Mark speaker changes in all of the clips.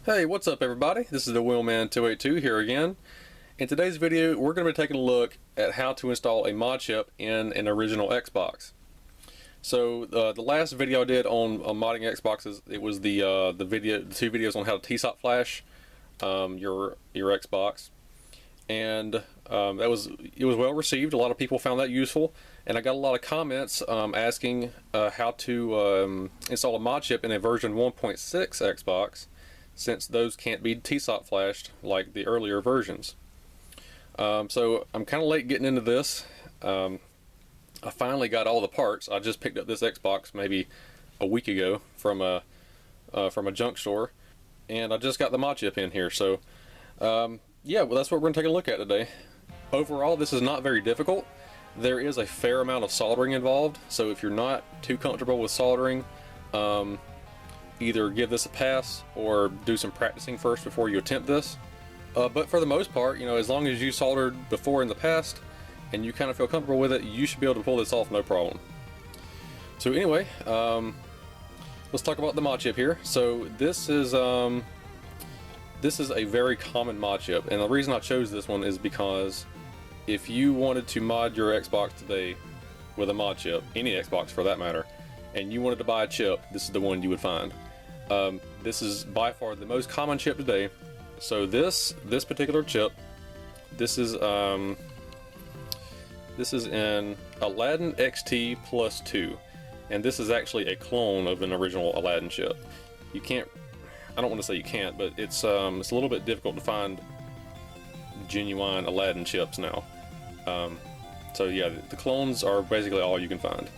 Speaker 1: Hey, what's up everybody? This is the Wheelman282 here again. In today's video, we're going to be taking a look at how to install a mod chip in an original Xbox. So the last video I did on modding Xboxes, it was the two videos on how to TSOP flash your Xbox, and it was well received. A lot of people found that useful, and I got a lot of comments asking how to install a mod chip in a version 1.6 Xbox, since those can't be TSOP flashed like the earlier versions. So I'm kind of late getting into this. I finally got all the parts. I just picked up this Xbox maybe a week ago from a junk store, and I just got the mod chip in here. So yeah, well, that's what we're going to take a look at today. Overall, this is not very difficult. There is a fair amount of soldering involved, so if you're not too comfortable with soldering, either give this a pass or do some practicing first before you attempt this. But for the most part, you know, as long as you soldered before in the past and you kind of feel comfortable with it, you should be able to pull this off no problem. So anyway, let's talk about the mod chip here. So this is a very common mod chip, and the reason I chose this one is because if you wanted to mod your Xbox today with a mod chip, any Xbox for that matter, and you wanted to buy a chip, this is the one you would find. This is by far the most common chip today. So this particular chip, this is an Alladin XT Plus2, and this is actually a clone of an original Alladin chip. You can't, I don't want to say you can't, but it's a little bit difficult to find genuine Alladin chips now. So yeah, the clones are basically all you can find.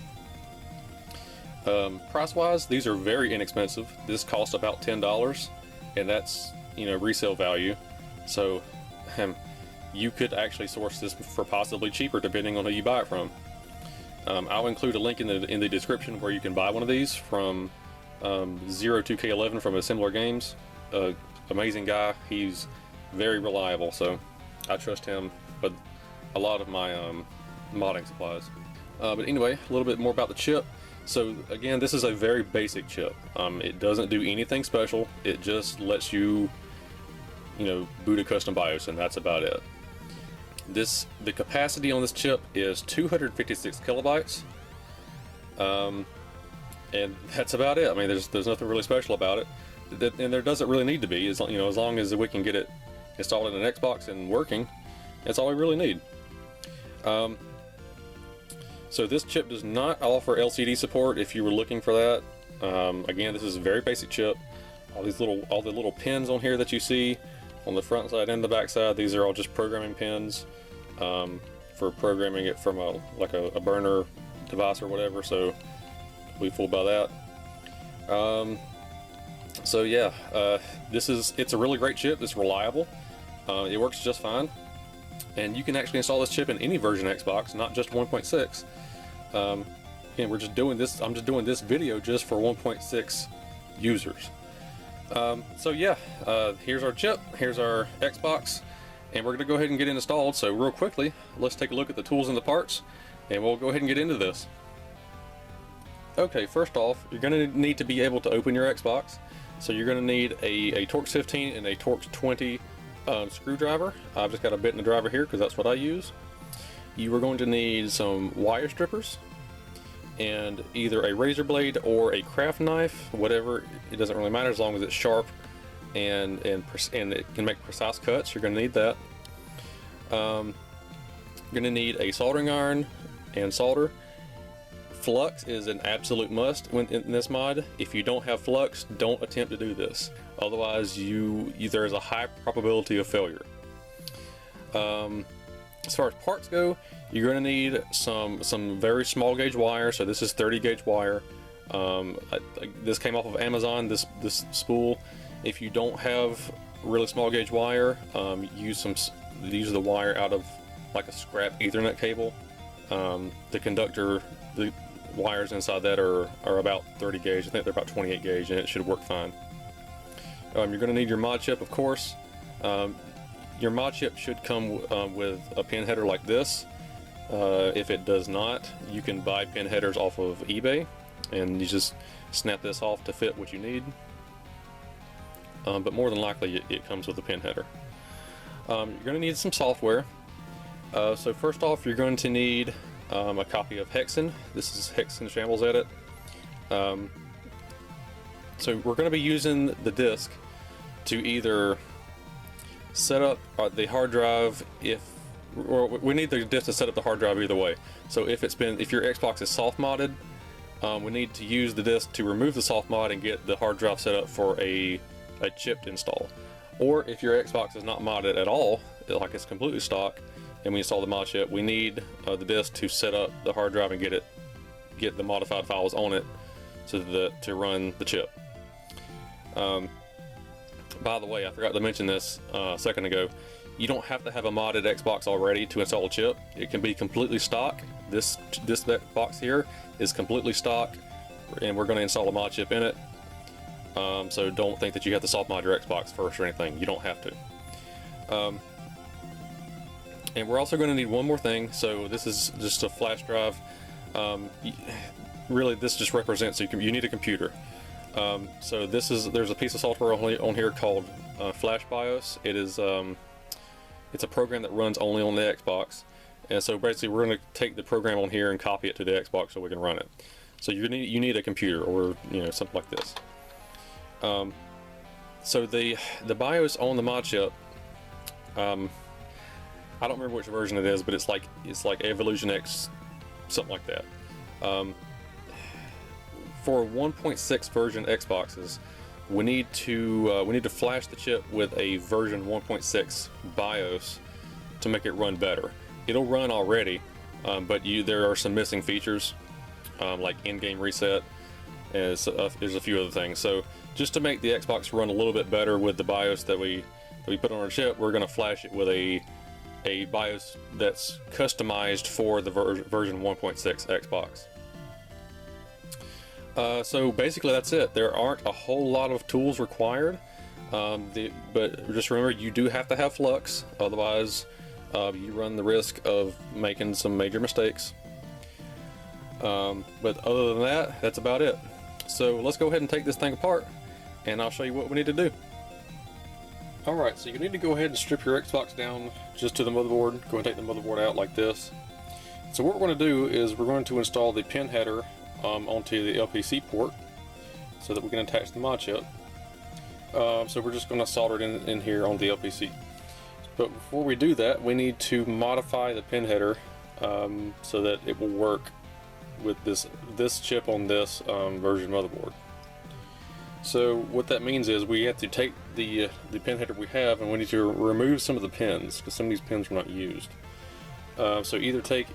Speaker 1: Price-wise, these are very inexpensive. This costs about $10, and that's, you know, resale value. So you could actually source this for possibly cheaper depending on who you buy it from. I'll include a link in the description where you can buy one of these from 02K11 from Assembler Games. Amazing guy. He's very reliable, so I trust him with a lot of my modding supplies. But anyway, a little bit more about the chip. So again, this is a very basic chip. It doesn't do anything special. It just lets you, you know, boot a custom BIOS, and that's about it. The capacity on this chip is 256 kilobytes, and that's about it. I mean, there's nothing really special about it, and there doesn't really need to be. As you know, as long as we can get it installed in an Xbox and working, that's all we really need. So this chip does not offer LCD support if you were looking for that. Again, this is a very basic chip. All the little pins on here that you see on the front side and the back side, these are all just programming pins for programming it from a burner device or whatever. So we fooled by that. So yeah, it's a really great chip. It's reliable. It works just fine. And you can actually install this chip in any version of Xbox, not just 1.6. And we're just doing this. I'm just doing this video just for 1.6 users. So yeah, here's our chip. Here's our Xbox, and we're gonna go ahead and get it installed. So real quickly, let's take a look at the tools and the parts, and we'll go ahead and get into this. Okay, first off, you're gonna need to be able to open your Xbox. So you're gonna need a Torx 15 and a Torx 20 screwdriver. I've just got a bit in the driver here because that's what I use. You are going to need some wire strippers and either a razor blade or a craft knife, whatever. It doesn't really matter as long as it's sharp and it can make precise cuts. You're going to need that. You're going to need a soldering iron and solder. Flux is an absolute must in this mod. If you don't have flux, don't attempt to do this. Otherwise, there is a high probability of failure. As far as parts go, you're going to need some very small gauge wire. So this is 30 gauge wire. This came off of Amazon. This spool. If you don't have really small gauge wire, use the wire out of like a scrap Ethernet cable. The conductor, the wires inside that are about 30 gauge. I think they're about 28 gauge, and it should work fine. You're going to need your mod chip, of course. Your mod chip should come with a pin header like this. If it does not, you can buy pin headers off of eBay, and you just snap this off to fit what you need. but more than likely it comes with a pin header. You're going to need some software. So first off, you're going to need a copy of HeXEn. This is HeXEn Shambles Edit. So we're going to be using the disk to either set up the hard drive, or we need the disk to set up the hard drive either way. So if your Xbox is soft modded, we need to use the disk to remove the soft mod and get the hard drive set up for a chipped install. Or if your Xbox is not modded at all, like it's completely stock, and we install the mod chip, we need the disk to set up the hard drive and get the modified files on it to run the chip. By the way, I forgot to mention this a second ago. You don't have to have a modded Xbox already to install a chip. It can be completely stock. This box here is completely stock, and we're going to install a mod chip in it. So don't think that you have to soft mod your Xbox first or anything. You don't have to. And we're also going to need one more thing. So this is just a flash drive. Really, this just represents you need a computer. So there's a piece of software on here called Flashbios. It is it's a program that runs only on the Xbox, and so basically we're going to take the program on here and copy it to the Xbox so we can run it. So you need a computer, or something like this. So the BIOS on the mod chip, I don't remember which version it is, but it's like Evolution X, something like that. For 1.6 version Xboxes, we need to flash the chip with a version 1.6 BIOS to make it run better. It'll run already, but there are some missing features, like in-game reset, and there's a few other things. So just to make the Xbox run a little bit better with the BIOS that we put on our chip, we're going to flash it with a BIOS that's customized for the version 1.6 Xbox. So basically that's it. There aren't a whole lot of tools required, but just remember, you do have to have flux, otherwise you run the risk of making some major mistakes. But other than that, that's about it. So let's go ahead and take this thing apart, and I'll show you what we need to do. Alright, so you need to go ahead and strip your Xbox down just to the motherboard. Go ahead and take the motherboard out like this. So what we're going to do is we're going to install the pin header onto the LPC port so that we can attach the mod chip. So we're just going to solder it in here on the LPC. But before we do that, we need to modify the pin header so that it will work with this chip on this version motherboard. So what that means is we have to take the pin header we have, and we need to remove some of the pins, because some of these pins are not used. So either take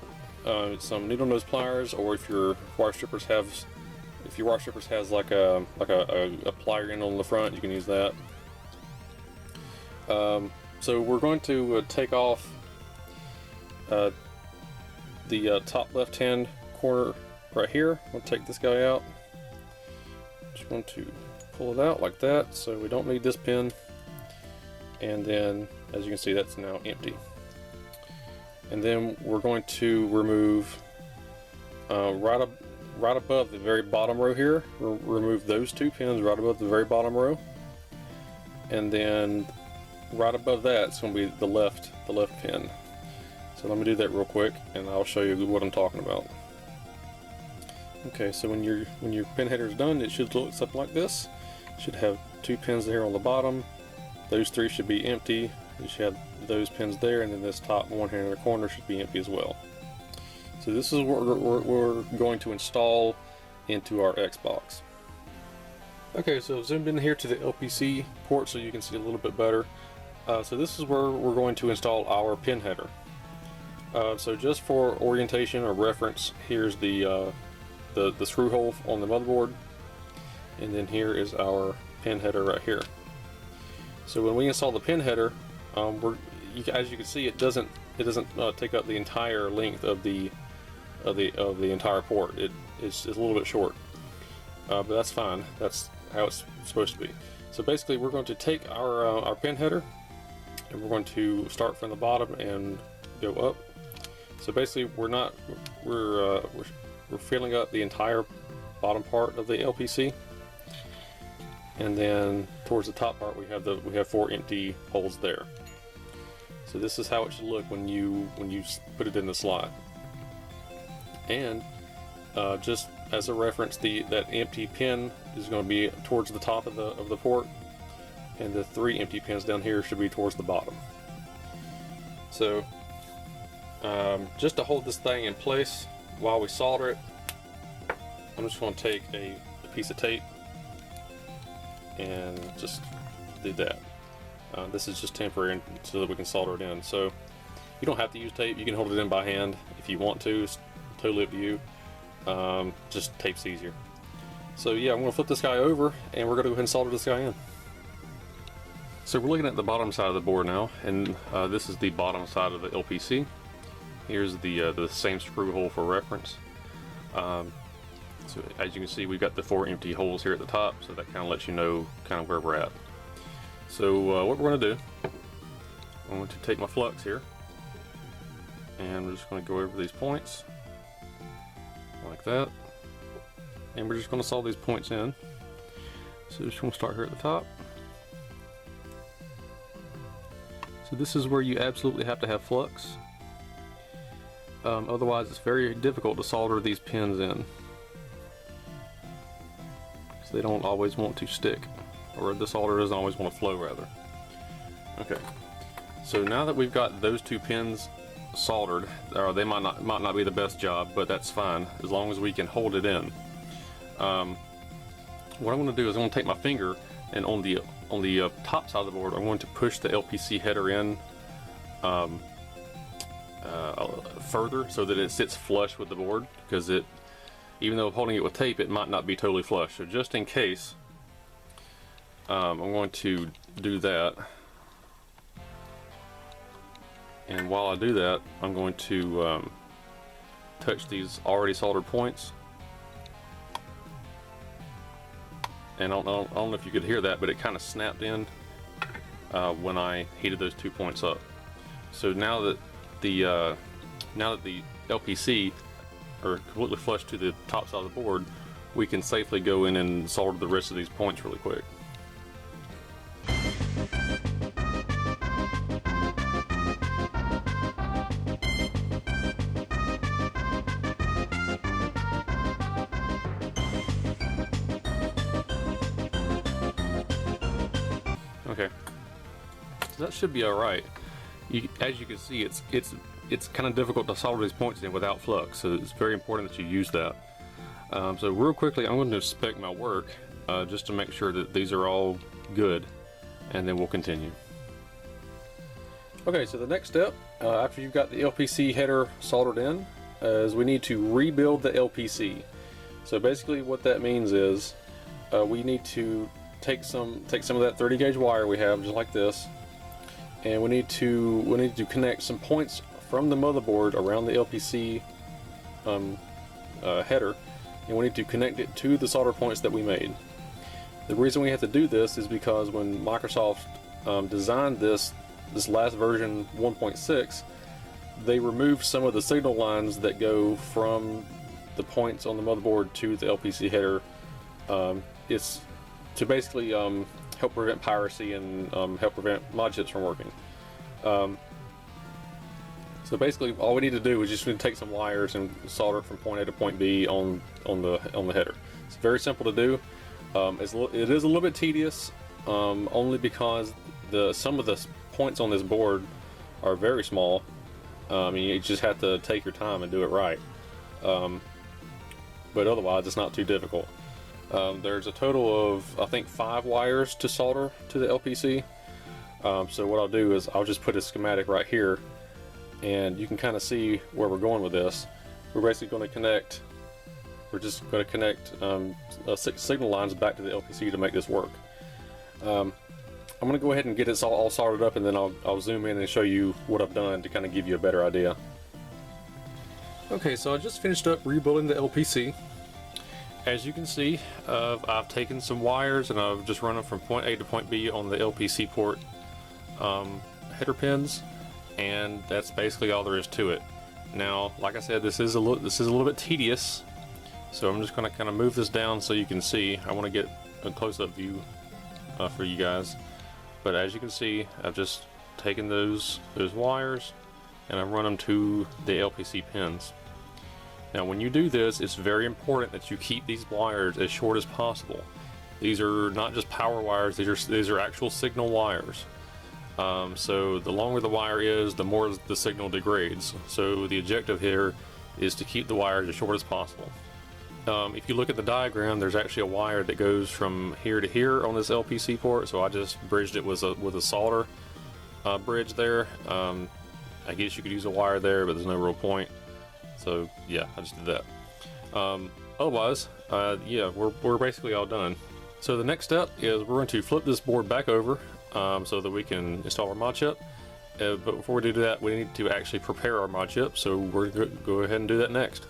Speaker 1: some needle nose pliers, or if your wire strippers has like a plier end on the front, you can use that. So we're going to take off the top left hand corner right here. We'll take this guy out. Just want to pull it out like that, so we don't need this pin. And then, as you can see, that's now empty. And then we're going to remove right above the very bottom row here. We'll remove those two pins right above the very bottom row, and then right above that it's going to be the left pin. So let me do that real quick, and I'll show you what I'm talking about. Okay, so when your pin header is done, it should look something like this. It should have two pins there on the bottom. Those three should be empty. You should have those pins there, and then this top one here in the corner should be empty as well. So this is what we're going to install into our Xbox. Okay, so zoomed in here to the LPC port so you can see a little bit better. So this is where we're going to install our pin header. So just for orientation or reference, here's the screw hole on the motherboard, and then here is our pin header right here. So when we install the pin header, as you can see, it doesn't take up the entire length of the entire port. It's a little bit short, but that's fine. That's how it's supposed to be. So basically, we're going to take our pin header, and we're going to start from the bottom and go up. So basically, we're filling up the entire bottom part of the LPC. and then towards the top part we have 4 empty holes there. So this is how it should look when you put it in the slot. And just as a reference, that empty pin is going to be towards the top of the port, and the 3 empty pins down here should be towards the bottom. So just to hold this thing in place while we solder it, I'm just going to take a piece of tape and just do that. This is just temporary so that we can solder it in. So you don't have to use tape, you can hold it in by hand if you want to. It's totally up to you. Just tape's easier. So yeah, I'm going to flip this guy over and we're going to go ahead and solder this guy in. So we're looking at the bottom side of the board now, and this is the bottom side of the LPC. Here's the same screw hole for reference. So as you can see, we've got the 4 empty holes here at the top, so that kind of lets you know kind of where we're at. So what we're going to do, I'm going to take my flux here, and we're just going to go over these points like that, and we're just going to solder these points in. So just going to start here at the top. So this is where you absolutely have to have flux. Otherwise it's very difficult to solder these pins in. So they don't always want to stick, or the solder doesn't always want to flow rather. Okay, so now that we've got those 2 pins soldered, they might not be the best job, but that's fine as long as we can hold it in. What I'm going to do is I'm going to take my finger, and on the top side of the board I'm going to push the LPC header in further so that it sits flush with the board, because even though holding it with tape, it might not be totally flush. So just in case, I'm going to do that, and while I do that, I'm going to touch these already soldered points. And I don't know if you could hear that, but it kind of snapped in when I heated those 2 points up. So now that the LPC are completely flush to the top side of the board, we can safely go in and solder the rest of these points really quick. Okay, so that should be all right. As you can see, it's kind of difficult to solder these points in without flux, so it's very important that you use that. So real quickly, I'm going to inspect my work just to make sure that these are all good, and then we'll continue. Okay, so the next step, after you've got the LPC header soldered in, is we need to rebuild the LPC. So basically what that means is we need to take some of that 30 gauge wire we have, just like this, and we need to connect some points from the motherboard around the LPC header, and we need to connect it to the solder points that we made. The reason we have to do this is because when Microsoft designed this last version 1.6, they removed some of the signal lines that go from the points on the motherboard to the LPC header. It's to basically help prevent piracy and help prevent mod chips from working. So basically all we need to do is just take some wires and solder it from point A to point B on the header. It's very simple to do. It is a little bit tedious, only because some of the points on this board are very small. You just have to take your time and do it right. But otherwise it's not too difficult. There's a total of, I think, 5 wires to solder to the LPC. So what I'll do is I'll just put a schematic right here, and you can kind of see where we're going with this. We're basically going to connect, signal lines back to the LPC to make this work. I'm going to go ahead and get it all soldered up, and then I'll zoom in and show you what I've done to kind of give you a better idea. Okay, so I just finished up rebuilding the LPC. As you can see, I've taken some wires and I've just run them from point A to point B on the LPC port header pins, and that's basically all there is to it. Now, like I said, this is a little bit tedious, so I'm just going to kind of move this down so you can see. I want to get a close-up view for you guys. But as you can see, I've just taken those wires and I run them to the LPC pins. Now when you do this, it's very important that you keep these wires as short as possible. These are not just power wires, these are actual signal wires. So the longer the wire is, the more the signal degrades. So the objective here is to keep the wires as short as possible. If you look at the diagram, there's actually a wire that goes from here to here on this LPC port, so I just bridged it with a solder bridge there. I guess you could use a wire there, but there's no real point. So yeah, I just did that. Otherwise, yeah, we're basically all done. So the next step is we're going to flip this board back over so that we can install our Modchip. But before we do that, we need to actually prepare our Modchip, so we're going to go ahead and do that next.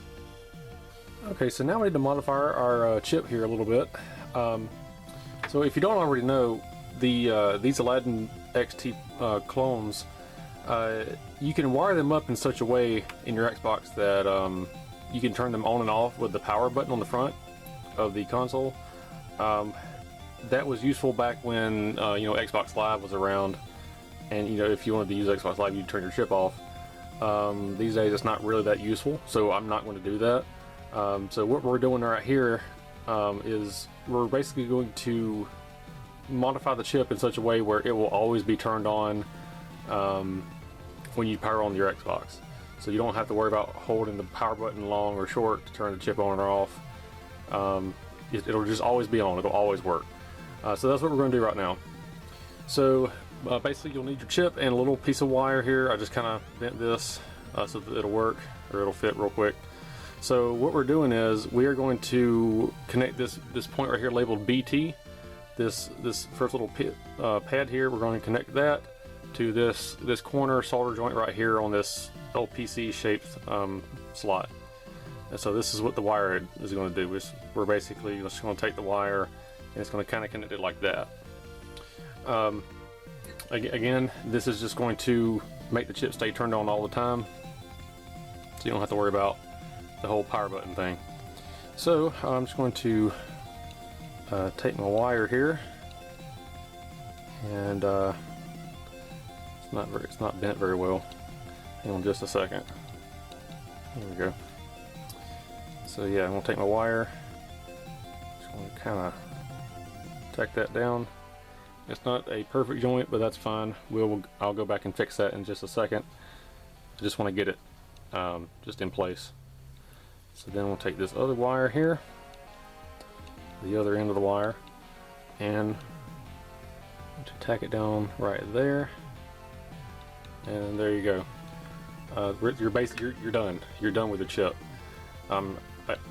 Speaker 1: Okay, so now we need to modify our chip here a little bit. So if you don't already know, these Alladin XT clones, you can wire them up in such a way in your Xbox that you can turn them on and off with the power button on the front of the console. That was useful back when you know, Xbox Live was around, and you know, if you wanted to use Xbox Live, you'd turn your chip off. These days it's not really that useful, so I'm not going to do that. So what we're doing right here is we're basically going to modify the chip in such a way where it will always be turned on when you power on your Xbox. So you don't have to worry about holding the power button long or short to turn the chip on or off. It'll just always be on, it'll always work. So that's what we're going to do right now. So basically you'll need your chip and a little piece of wire here. I just kind of bent this so that it'll work, or it'll fit real quick. So what we're doing is we are going to connect this point right here labeled BT. This first little pad here, we're going to connect that to this corner solder joint right here on this LPC shaped slot. And so this is what the wire is going to do. We're basically just going to take the wire and it's going to kind of connect it like that. Again, this is just going to make the chip stay turned on all the time, so you don't have to worry about the whole power button thing. So I'm just going to take my wire here, and it's not bent very well. Hang on just a second. Here we go. So yeah, I'm going to take my wire, just going to kind of tack that down. It's not a perfect joint, but that's fine. I'll go back and fix that in just a second. I just want to get it just in place. So then we'll take this other wire here, the other end of the wire, and to tack it down right there, and there you go. You're done. You're done with the chip.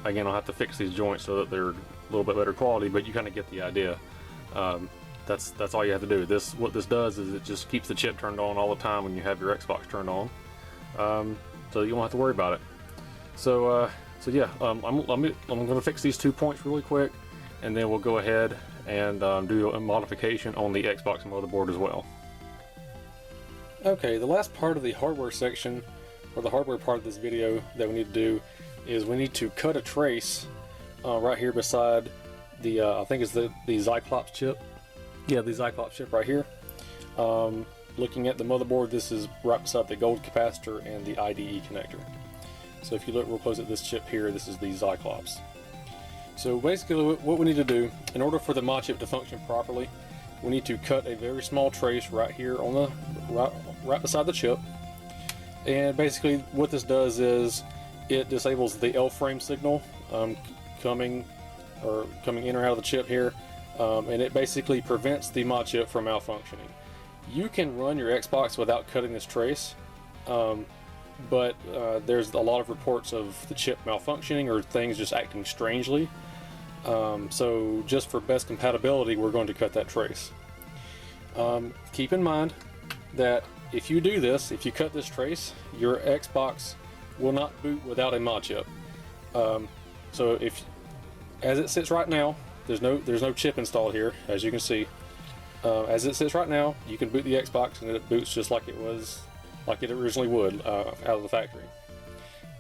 Speaker 1: Again, I'll have to fix these joints so that they're a little bit better quality, but you kind of get the idea. That's all you have to do. What this does is it just keeps the chip turned on all the time when you have your Xbox turned on, so you don't have to worry about it. So yeah, I'm going to fix these 2 points really quick, and then we'll go ahead and do a modification on the Xbox motherboard as well. Okay, the last part of the hardware section, or the hardware part of this video that we need to do, is we need to cut a trace right here beside the I think it's the Cyclops chip. Yeah, the Cyclops chip right here. Looking at the motherboard, this is right beside the gold capacitor and the IDE connector. So if you look real close at this chip here, this is the Cyclops. So basically what we need to do, in order for the Modchip to function properly, we need to cut a very small trace right here on the right beside the chip. And basically what this does is it disables the L-frame signal coming in or out of the chip here, and it basically prevents the Modchip from malfunctioning. You can run your Xbox without cutting this trace, but there's a lot of reports of the chip malfunctioning or things just acting strangely. So just for best compatibility, we're going to cut that trace. Keep in mind that if you do this, if you cut this trace, your Xbox will not boot without a Modchip. So as it sits right now, there's no chip installed here, as you can see. As it sits right now, you can boot the Xbox and it boots just like it originally would out of the factory.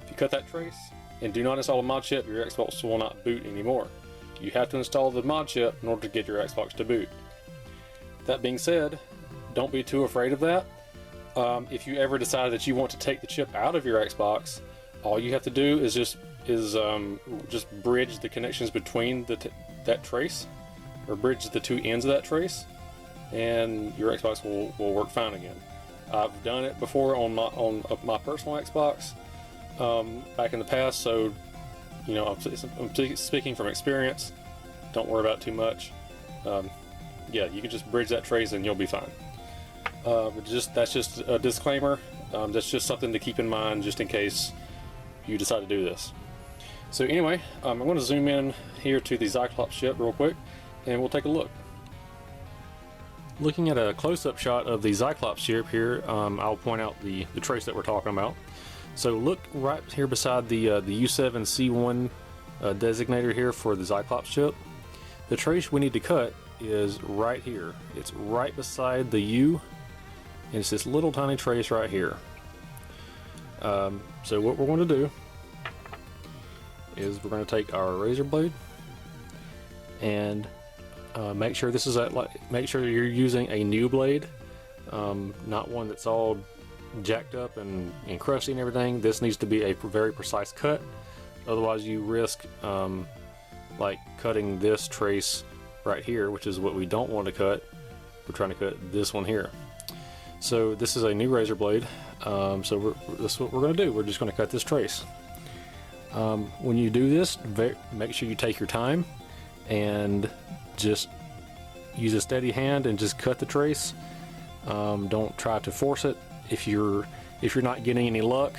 Speaker 1: If you cut that trace and do not install a Modchip, your Xbox will not boot anymore. You have to install the Modchip in order to get your Xbox to boot. That being said, don't be too afraid of that. If you ever decide that you want to take the chip out of your Xbox, all you have to do is just bridge the connections between that trace, or bridge the two ends of that trace, and your Xbox will work fine again. I've done it before on my personal Xbox back in the past, so you know, I'm speaking from experience. Don't worry about it too much. Yeah, you can just bridge that trace and you'll be fine. But that's just a disclaimer. That's just something to keep in mind, just in case you decide to do this. So anyway, I'm going to zoom in here to the Cyclops chip real quick, and we'll take a look. Looking at a close-up shot of the Cyclops chip here, I'll point out the trace that we're talking about. So look right here beside the U7C1 designator here for the Cyclops chip. The trace we need to cut is right here. It's right beside the U, and it's this little tiny trace right here. So what we're going to do is we're going to take our razor blade and make sure this is make sure you're using a new blade, not one that's all jacked up and crusty and everything. This needs to be a very precise cut, otherwise you risk like cutting this trace right here, which is what we don't want to cut. We're trying to cut this one here. So this is a new razor blade. So this is what we're going to do. We're just going to cut this trace. When you do this, make sure you take your time and just use a steady hand and just cut the trace. Don't try to force it. If you're not getting any luck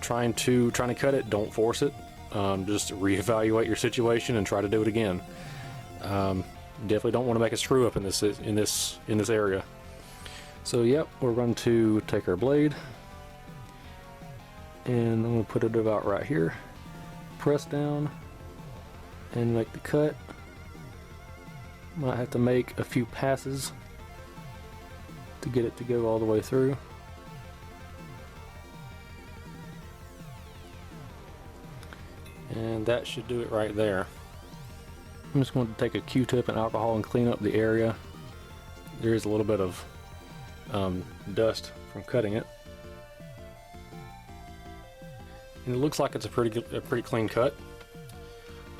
Speaker 1: trying to cut it, don't force it. Just reevaluate your situation and try to do it again. Definitely don't want to make a screw up in this area. So yep, we're going to take our blade and I'm going to put it about right here, press down and make the cut. Might have to make a few passes to get it to go all the way through. And that should do it right there. I'm just going to take a Q-tip and alcohol and clean up the area. There is a little bit of dust from cutting it. And it looks like it's a pretty clean cut.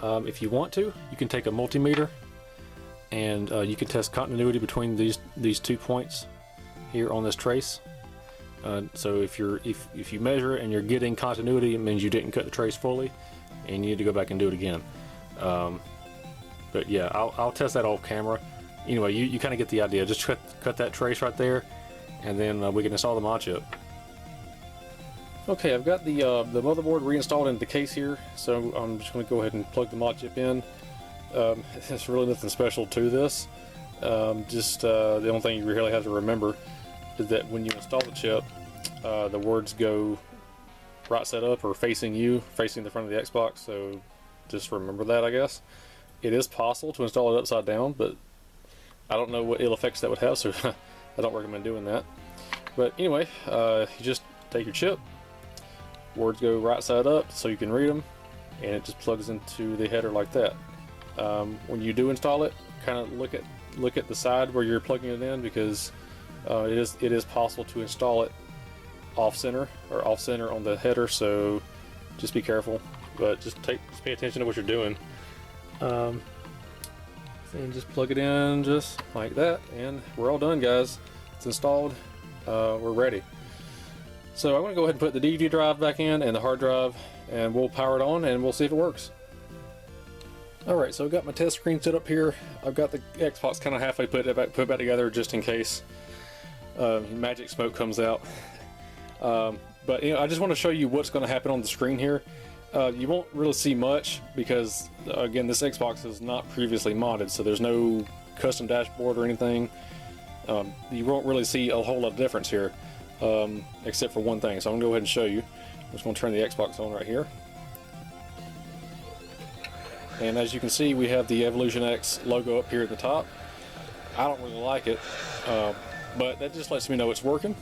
Speaker 1: If you want to, you can take a multimeter and you can test continuity between these 2 points here on this trace. So if you measure and you're getting continuity, it means you didn't cut the trace fully and you need to go back and do it again. But yeah, I'll test that off camera. Anyway, you kind of get the idea. Just cut that trace right there, and then we can install the Modchip. Okay, I've got the motherboard reinstalled into the case here, so I'm just going to go ahead and plug the Modchip in. There's really nothing special to this. The only thing you really have to remember is that when you install the chip, the words go right side up or facing the front of the Xbox, so just remember that, I guess. It is possible to install it upside down, but I don't know what ill effects that would have, so I don't recommend doing that. But anyway, you just take your chip, words go right side up so you can read them, and it just plugs into the header like that. When you do install it, kind of look at the side where you're plugging it in, because it is possible to install it off center on the header, so just be careful. But just pay attention to what you're doing. And just plug it in just like that, and we're all done, guys. It's installed. We're ready. So I'm going to go ahead and put the DVD drive back in and the hard drive, and we'll power it on and we'll see if it works. Alright, so I've got my test screen set up here. I've got the Xbox kind of halfway put back together just in case magic smoke comes out. But I just want to show you what's going to happen on the screen here. You won't really see much because, again, this Xbox is not previously modded, so there's no custom dashboard or anything. You won't really see a whole lot of difference here, except for one thing. So I'm going to go ahead and show you. I'm just going to turn the Xbox on right here. And as you can see, we have the Evolution X logo up here at the top. I don't really like it, but that just lets me know it's working.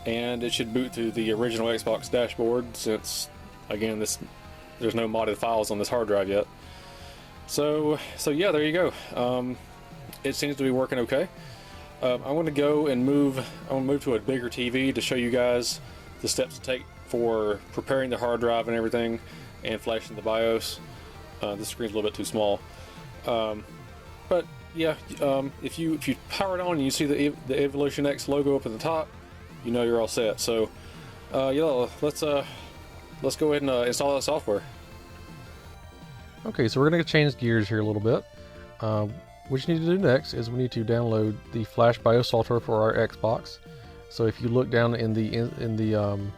Speaker 1: And it should boot through the original Xbox dashboard, since again there's no modded files on this hard drive yet. So yeah, there you go. it seems to be working okay. I'm going to go and move to a bigger TV to show you guys the steps to take for preparing the hard drive and everything, and flashing the BIOS. This screen's a little bit too small, but yeah, if you power it on and you see the Evolution X logo up at the top, you know you're all set. So yeah, let's go ahead and install that software.
Speaker 2: Okay, so we're going to change gears here a little bit. What you need to do next is we need to download the Flashbios software for our Xbox. So if you look down in the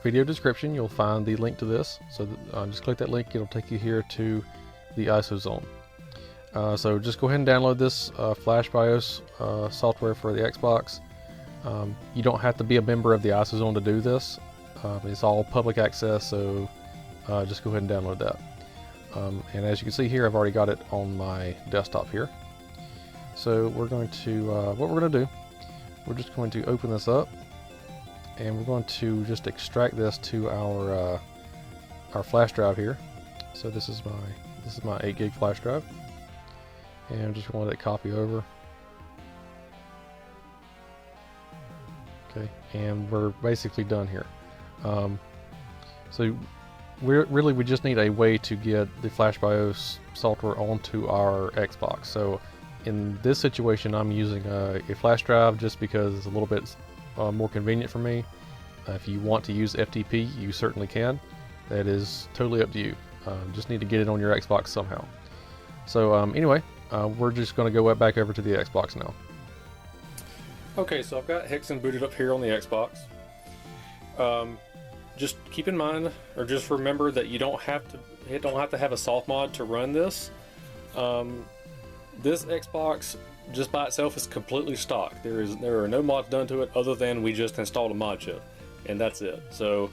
Speaker 2: video description, you'll find the link to this. So just click that link, it'll take you here to the ISO zone. So just go ahead and download this Flashbios software for the Xbox. You don't have to be a member of the ISO zone to do this. It's all public access, so just go ahead and download that. And as you can see here, I've already got it on my desktop here. So we're going to, what we're going to do, we're just going to open this up, and we're going to just extract this to our flash drive here. So this is my 8 gig flash drive, and I'm just going to let it copy over. Okay, and we're basically done here. So we just need a way to get the Flashbios software onto our Xbox. So in this situation, I'm using a flash drive just because it's a little bit more convenient for me. If you want to use FTP, you certainly can. That is totally up to you. Just need to get it on your Xbox somehow. So anyway, we're just going to go back over to the Xbox now.
Speaker 1: Okay, so I've got HeXEn booted up here on the Xbox. Just keep in mind, or just remember that you don't have to have a soft mod to run this. This Xbox just by itself is completely stock. There are no mods done to it other than we just installed a Modchip, and that's it. So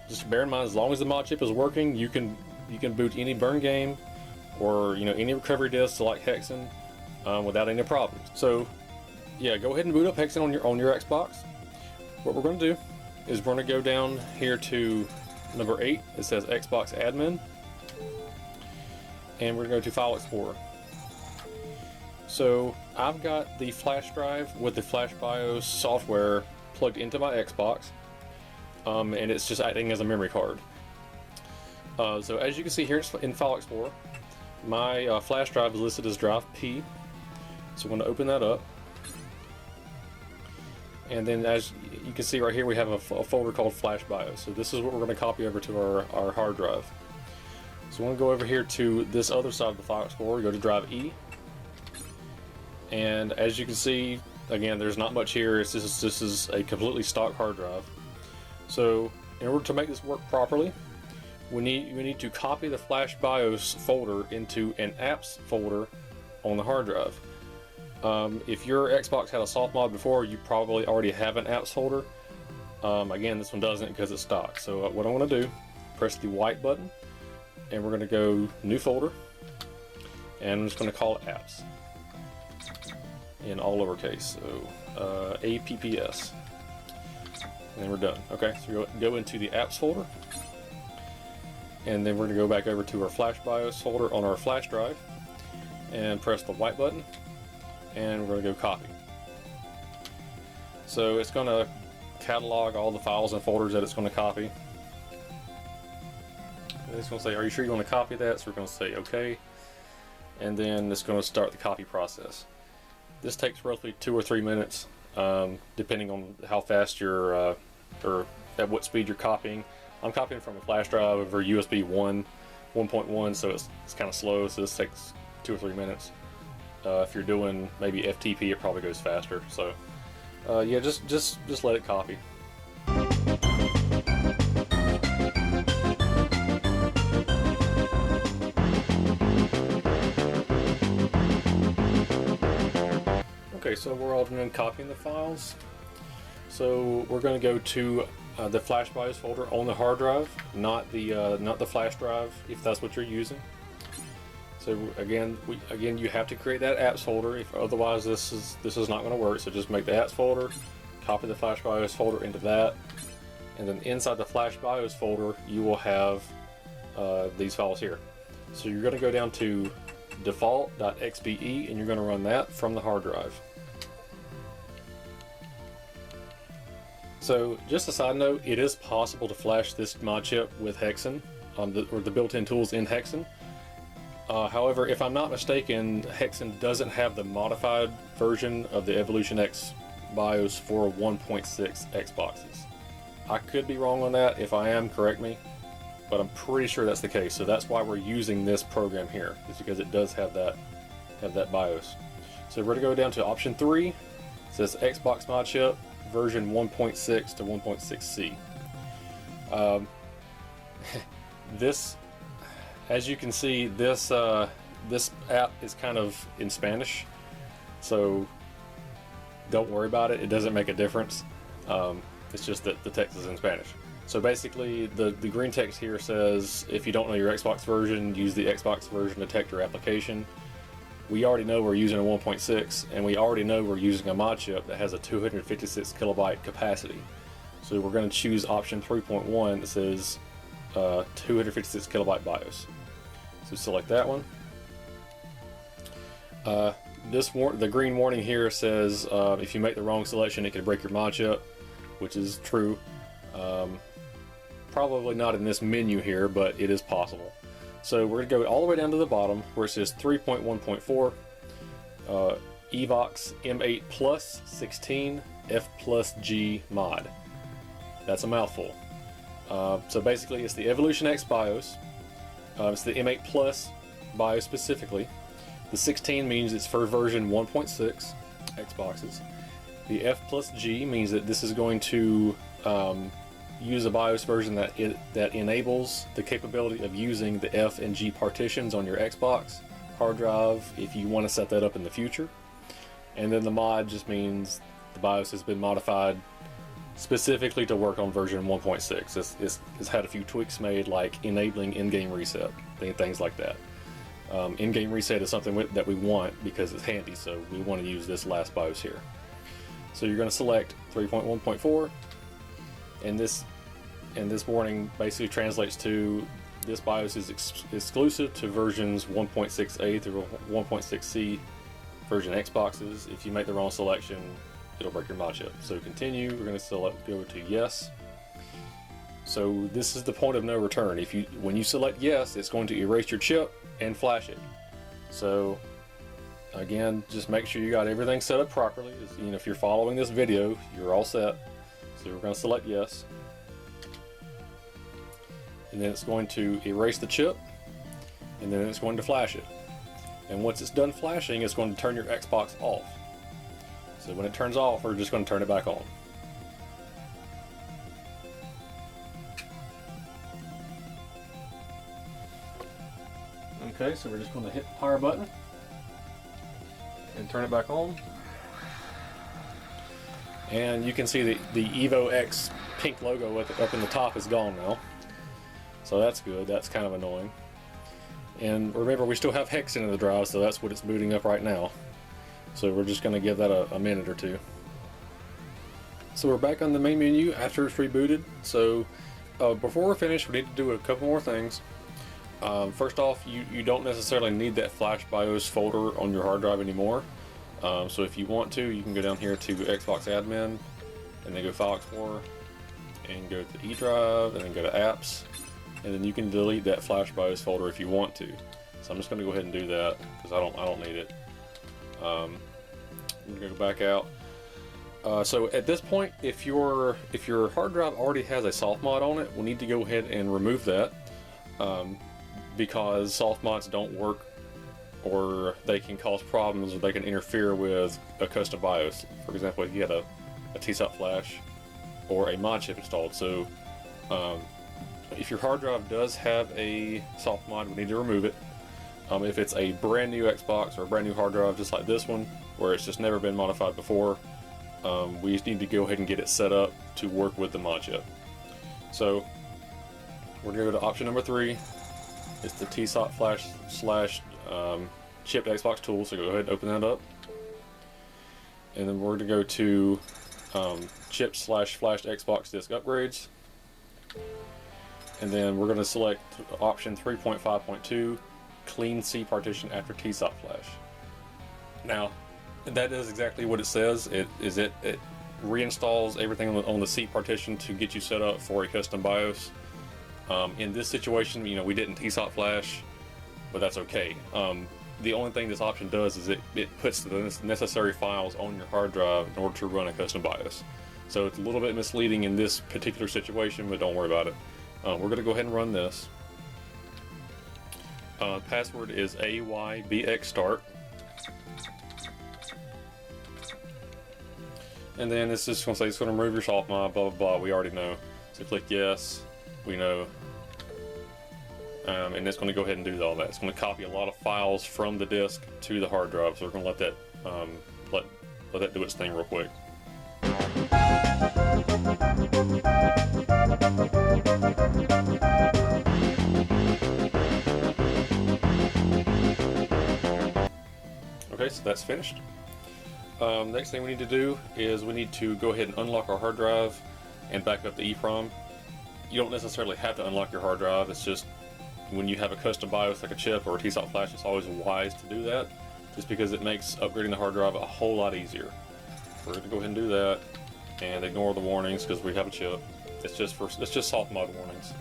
Speaker 1: just bear in mind, as long as the Modchip is working, you can boot any burn game or any recovery disk like HeXEn without any problems. So yeah, go ahead and boot up HeXEn on your Xbox. What we're going to do is we're going to go down here to number 8. It says Xbox Admin, and we're going to go to File Explorer. So I've got the flash drive with the Flashbios software plugged into my Xbox, and it's just acting as a memory card. So as you can see here in File Explorer, my flash drive is listed as drive P. So I'm going to open that up. And then as you can see right here, we have a folder called Flashbios. So this is what we're going to copy over to our hard drive. So we're going to go over here to this other side of the File Explorer, go to drive E. And as you can see, again, there's not much here. This is a completely stock hard drive. So in order to make this work properly, we need to copy the Flashbios folder into an apps folder on the hard drive. If your Xbox had a soft mod before, you probably already have an apps folder. Again, this one doesn't because it's stock. So what I want to do, press the white button, and we're going to go new folder, and I'm just going to call it apps in all lowercase, so APPS, and then we're done. Okay, so go into the apps folder, and then we're going to go back over to our Flashbios folder on our flash drive, and press the white button, and we're going to go copy. So it's going to catalog all the files and folders that it's going to copy. And it's going to say, are you sure you want to copy that? So we're going to say okay, and then it's going to start the copy process. This takes roughly 2 or 3 minutes, depending on how fast you're or at what speed you're copying. I'm copying from a flash drive over USB 1.1, so it's kind of slow, so this takes 2 or 3 minutes. If you're doing maybe FTP, it probably goes faster. So yeah, just let it copy. Okay, so we're all done copying the files. So we're going to go to the Flashbios folder on the hard drive, not the flash drive, if that's what you're using. So again, you have to create that apps folder. If otherwise, this is not going to work. So just make the apps folder, copy the Flashbios folder into that, and then inside the Flashbios folder, you will have these files here. So you're going to go down to default.xbe, and you're going to run that from the hard drive. So just a side note, it is possible to flash this mod chip with HeXEn, or the built-in tools in HeXEn. However, if I'm not mistaken, HeXEn doesn't have the modified version of the Evolution X BIOS for 1.6 Xboxes. I could be wrong on that. If I am, correct me, but I'm pretty sure that's the case. So that's why we're using this program here, is because it does have that BIOS. So we're going to go down to option 3. It says Xbox mod chip version 1.6 to 1.6C. This, as you can see, this app is kind of in Spanish, so don't worry about it. It doesn't make a difference. It's just that the text is in Spanish. So basically, the green text here says, if you don't know your Xbox version, use the Xbox version to detect your application. We already know we're using a 1.6, and we already know we're using a mod chip that has a 256 kilobyte capacity. So we're going to choose option 3.1 that says 256 kilobyte BIOS. So select that one. The green warning here says if you make the wrong selection, it could break your mod chip, which is true. Probably not in this menu here, but it is possible. So we're going to go all the way down to the bottom where it says 3.1.4 Evox M8 Plus 16 F plus G mod. That's a mouthful. So basically, it's the Evolution X BIOS. It's the M8 Plus BIOS specifically. The 16 means it's for version 1.6 Xboxes. The F plus G means that this is going to use a BIOS version that enables the capability of using the F and G partitions on your Xbox hard drive if you want to set that up in the future. And then the mod just means the BIOS has been modified specifically to work on version 1.6. It's had a few tweaks made, like enabling in-game reset, things like that. In-game reset is something that we want because it's handy, so we want to use this last BIOS here. So you're going to select 3.1.4, and this warning basically translates to this BIOS is exclusive to versions 1.6A through 1.6C version Xboxes. If you make the wrong selection, it'll break your mod chip. So continue, we're going to go to yes. So this is the point of no return. When you select yes, it's going to erase your chip and flash it. So again, just make sure you got everything set up properly. If you're following this video, you're all set. So we're going to select yes. And then it's going to erase the chip, and then it's going to flash it. And once it's done flashing, it's going to turn your Xbox off. So when it turns off, we're just going to turn it back on. Okay, so we're just going to hit the power button and turn it back on. And you can see the Evo X pink logo up in the top is gone now. So that's good. That's kind of annoying. And remember, we still have HeXEn in the drive, so that's what it's booting up right now. So we're just going to give that a minute or two. So we're back on the main menu after it's rebooted. So before we're finished, we need to do a couple more things. First off, you don't necessarily need that Flashbios folder on your hard drive anymore. So if you want to, you can go down here to Xbox Admin, and then go File Explorer, and go to E Drive, and then go to Apps, and then you can delete that Flashbios folder if you want to. So I'm just going to go ahead and do that because I don't need it. I'm going to go back out. So at this point, if your hard drive already has a soft mod on it, we'll need to go ahead and remove that because soft mods don't work, or they can cause problems, or they can interfere with a custom BIOS. For example, if you had a TSOP flash or a mod chip installed. So if your hard drive does have a soft mod, we need to remove it. If it's a brand new Xbox or a brand new hard drive just like this one, where it's just never been modified before, we just need to go ahead and get it set up to work with the mod chip. So we're going to go to option number 3. It's the TSOP flash / chipped Xbox tool, so go ahead and open that up. And then we're going to go to chip / flashed Xbox disk upgrades. And then we're going to select option 3.5.2 clean C partition after TSOP flash. Now, that is exactly what it says. It reinstalls everything on the C partition to get you set up for a custom BIOS. In this situation, we didn't TSOP flash, but that's okay. The only thing this option does is it puts the necessary files on your hard drive in order to run a custom BIOS. So it's a little bit misleading in this particular situation, but don't worry about it. We're going to go ahead and run this. Password is AYBXStart. And then it's just going to say it's going to remove your soft mod, blah, blah, blah. We already know. So click yes. We know. And it's going to go ahead and do all that. It's going to copy a lot of files from the disk to the hard drive. So we're going to let that let that do its thing real quick. Okay, so that's finished. Next thing we need to do is we need to go ahead and unlock our hard drive and back up the EEPROM. You don't necessarily have to unlock your hard drive. It's just when you have a custom BIOS like a chip or a TSOP flash, it's always wise to do that, just because it makes upgrading the hard drive a whole lot easier. We're going to go ahead and do that and ignore the warnings because we have a chip. It's just soft mod warnings.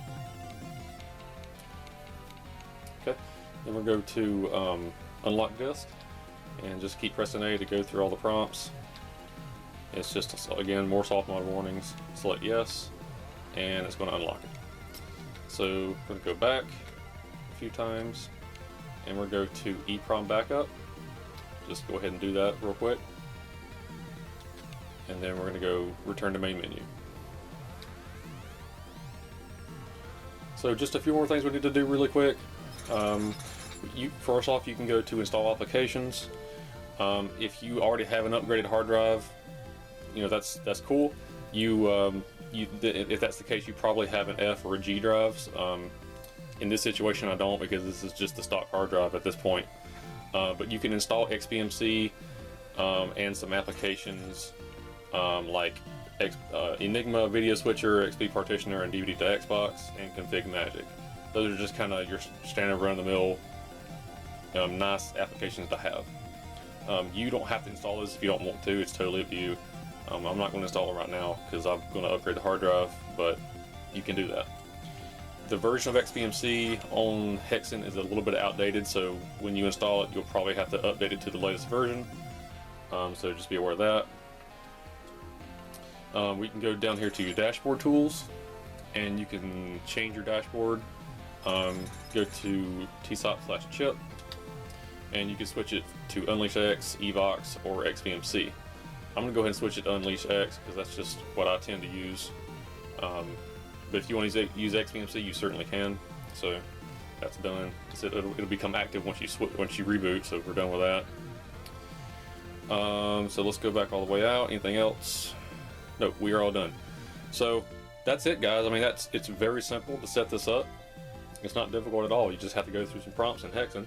Speaker 1: Okay, then we'll go to unlock disk and just keep pressing A to go through all the prompts. It's just, again, more soft mod warnings. Select yes, and it's going to unlock it. So we're going to go back a few times, and we'll go to EEPROM backup. Just go ahead and do that real quick. And then we're going to go return to main menu. So just a few more things we need to do really quick. First off, you can go to install applications. If you already have an upgraded hard drive, that's cool. If that's the case, you probably have an F or a G drives. In this situation, I don't, because this is just the stock hard drive at this point. But you can install XBMC and some applications like Enigma Video Switcher, XP Partitioner, and DVD to Xbox, and Config Magic. Those are just kind of your standard run-of-the-mill nice applications to have. You don't have to install this if you don't want to. It's totally up to you. I'm not going to install it right now because I'm going to upgrade the hard drive, but you can do that. The version of XBMC on HeXEn is a little bit outdated, so when you install it, you'll probably have to update it to the latest version. So just be aware of that. We can go down here to your dashboard tools, and you can change your dashboard. Go to TSOP/chip, and you can switch it to Unleash X, Evox, or XBMC. I'm going to go ahead and switch it to Unleash X because that's just what I tend to use. But if you want to use XBMC, you certainly can. So that's done. It'll become active once you reboot. So we're done with that. So let's go back all the way out. Anything else? Nope, we are all done. So that's it, guys. I mean, it's very simple to set this up. It's not difficult at all. You just have to go through some prompts in HeXEn.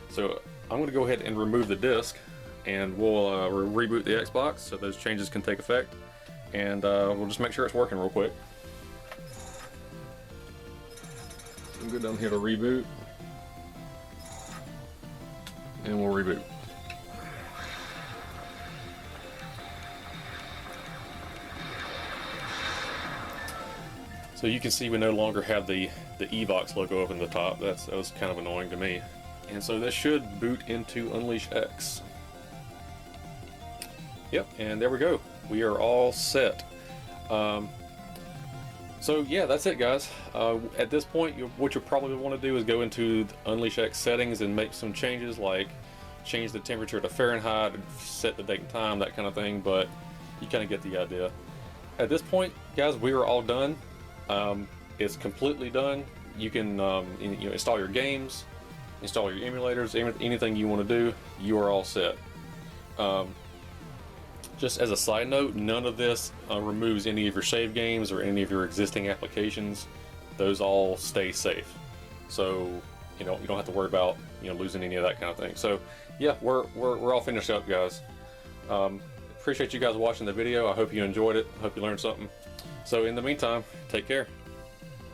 Speaker 1: So I'm going to go ahead and remove the disk, and we'll reboot the Xbox so those changes can take effect. And we'll just make sure it's working real quick. So we'll go down here to reboot, and we'll reboot. So you can see we no longer have the Evox logo up in the top. That was kind of annoying to me. And so this should boot into Unleash X. Yep, and there we go. We are all set. So yeah, that's it, guys. At this point, what you'll probably want to do is go into the Unleash X settings and make some changes, like change the temperature to Fahrenheit, and set the date and time, that kind of thing. But you kind of get the idea. At this point, guys, we are all done. It's completely done. You can install your games, install your emulators, anything you want to do. You are all set. Just as a side note, none of this removes any of your save games or any of your existing applications. Those all stay safe. So you don't have to worry about losing any of that kind of thing. So yeah, we're all finished up, guys. Appreciate you guys watching the video. I hope you enjoyed it. I hope you learned something. So in the meantime, take care.